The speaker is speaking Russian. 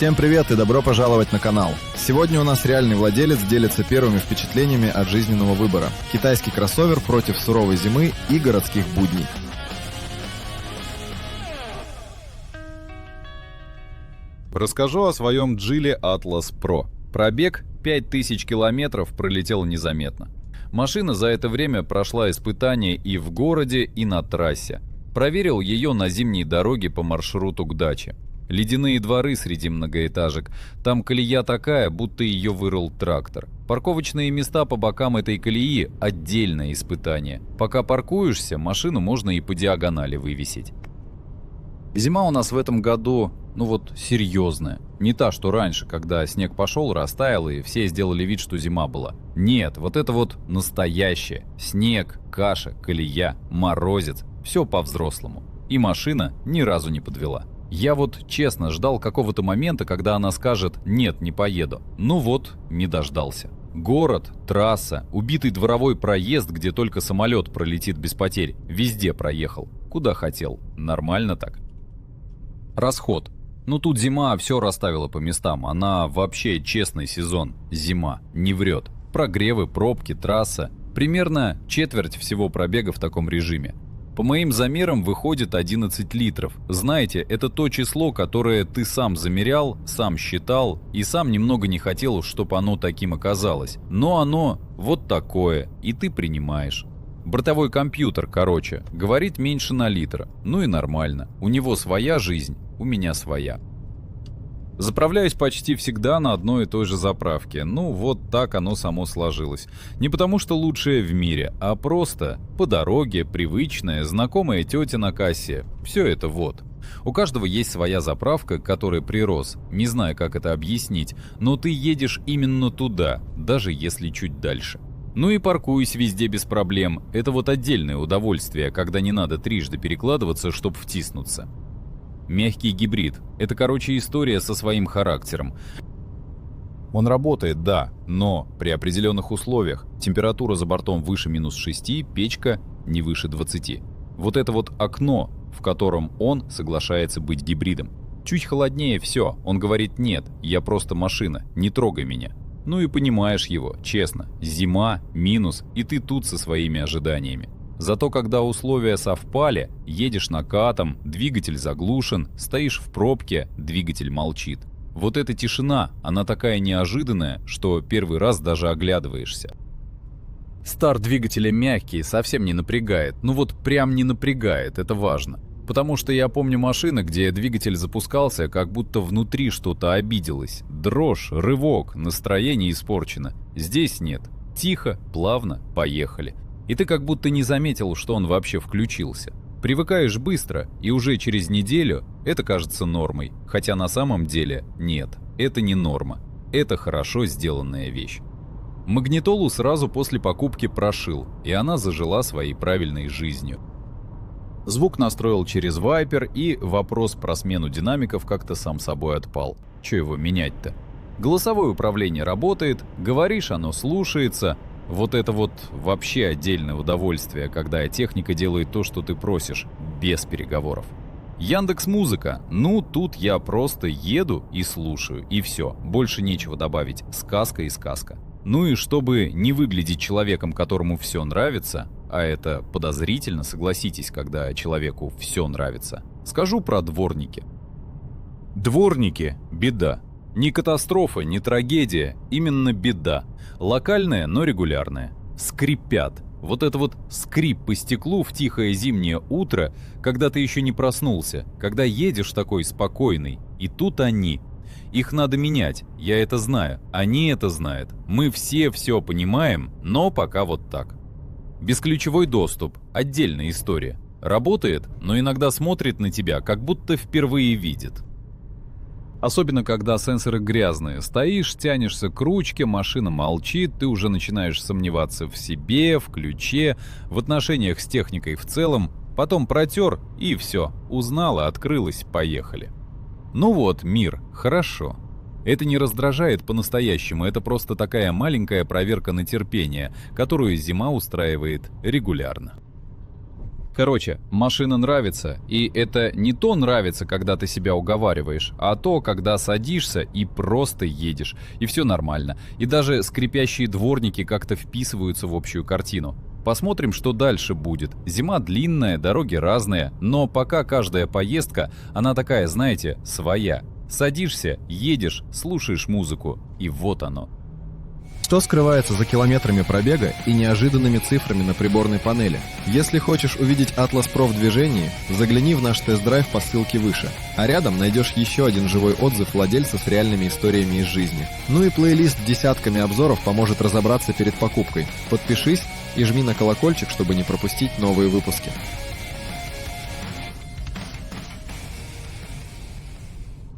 Всем привет и добро пожаловать на канал. Сегодня у нас реальный владелец делится первыми впечатлениями от жизненного выбора. Китайский кроссовер против суровой зимы и городских будней. Расскажу о своем Geely Atlas Pro. Пробег 5000 километров пролетел незаметно. Машина за это время прошла испытания и в городе, и на трассе. Проверил ее на зимней дороге по маршруту к даче. Ледяные дворы среди многоэтажек. Там колея такая, будто ее вырыл трактор. Парковочные места по бокам этой колеи – отдельное испытание. Пока паркуешься, машину можно и по диагонали вывесить. Зима у нас в этом году, серьезная. Не та, что раньше, когда снег пошел, растаял и все сделали вид, что зима была. Нет, это настоящее. Снег, каша, колея, морозец. Все по-взрослому. И машина ни разу не подвела. Я честно ждал какого-то момента, когда она скажет «нет, не поеду». Не дождался. Город, трасса, убитый дворовой проезд, где только самолет пролетит без потерь. Везде проехал. Куда хотел. Нормально так. Расход. Тут зима все расставила по местам. Она вообще честный сезон. Зима. Не врет. Прогревы, пробки, трасса. Примерно четверть всего пробега в таком режиме. По моим замерам выходит 11 литров. Знаете, это то число, которое ты сам замерял, сам считал и сам немного не хотел, чтобы оно таким оказалось. Но оно вот такое, и ты принимаешь. Бортовой компьютер, говорит меньше на литр. И нормально. У него своя жизнь, у меня своя. Заправляюсь почти всегда на одной и той же заправке. Так оно само сложилось. Не потому что лучшее в мире, а просто по дороге, привычная, знакомая тетя на кассе. Все это У каждого есть своя заправка, к которой прирос. Не знаю, как это объяснить, но ты едешь именно туда, даже если чуть дальше. И паркуюсь везде без проблем. Это отдельное удовольствие, когда не надо трижды перекладываться, чтобы втиснуться. Мягкий гибрид. Это, история со своим характером. Он работает, да, но при определенных условиях. Температура за бортом выше -6, печка не выше 20. Это окно, в котором он соглашается быть гибридом. Чуть холоднее все. Он говорит: нет, я просто машина, не трогай меня. И понимаешь его, честно. Зима, минус, и ты тут со своими ожиданиями. Зато когда условия совпали, едешь накатом, двигатель заглушен, стоишь в пробке, двигатель молчит. Эта тишина, она такая неожиданная, что первый раз даже оглядываешься. Старт двигателя мягкий, совсем не напрягает. Прям не напрягает, это важно. Потому что я помню машины, где двигатель запускался, как будто внутри что-то обиделось. Дрожь, рывок, настроение испорчено. Здесь нет. Тихо, плавно, поехали. И ты как будто не заметил, что он вообще включился. Привыкаешь быстро, и уже через неделю это кажется нормой. Хотя на самом деле нет, это не норма. Это хорошо сделанная вещь. Магнитолу сразу после покупки прошил, и она зажила своей правильной жизнью. Звук настроил через Viper, и вопрос про смену динамиков как-то сам собой отпал. Чё его менять-то? Голосовое управление работает, говоришь, оно слушается. Это вообще отдельное удовольствие, когда техника делает то, что ты просишь, без переговоров. Яндекс.Музыка. Тут я просто еду и слушаю, и все. Больше нечего добавить. Сказка и сказка. И чтобы не выглядеть человеком, которому все нравится, а это подозрительно, согласитесь, когда человеку все нравится, скажу про дворники. Дворники – беда. Не катастрофа, не трагедия, именно беда. Локальная, но регулярная. Скрипят. Скрип по стеклу в тихое зимнее утро, когда ты еще не проснулся, когда едешь такой спокойный, и тут они. Их надо менять, я это знаю, они это знают. Мы все понимаем, но пока так. Бесключевой доступ – отдельная история. Работает, но иногда смотрит на тебя, как будто впервые видит. Особенно, когда сенсоры грязные. Стоишь, тянешься к ручке, машина молчит, ты уже начинаешь сомневаться в себе, в ключе, в отношениях с техникой в целом. Потом протер, и все. Узнала, открылась, поехали. Мир, хорошо. Это не раздражает по-настоящему, это просто такая маленькая проверка на терпение, которую зима устраивает регулярно. Короче, машина нравится, и это не то нравится, когда ты себя уговариваешь, а то, когда садишься и просто едешь, и все нормально. И даже скрипящие дворники как-то вписываются в общую картину. Посмотрим, что дальше будет. Зима длинная, дороги разные, но пока каждая поездка, она такая, знаете, своя. Садишься, едешь, слушаешь музыку, и вот оно. Что скрывается за километрами пробега и неожиданными цифрами на приборной панели? Если хочешь увидеть Atlas Pro в движении, загляни в наш тест-драйв по ссылке выше. А рядом найдешь еще один живой отзыв владельца с реальными историями из жизни. Ну и плейлист с десятками обзоров поможет разобраться перед покупкой. Подпишись и жми на колокольчик, чтобы не пропустить новые выпуски.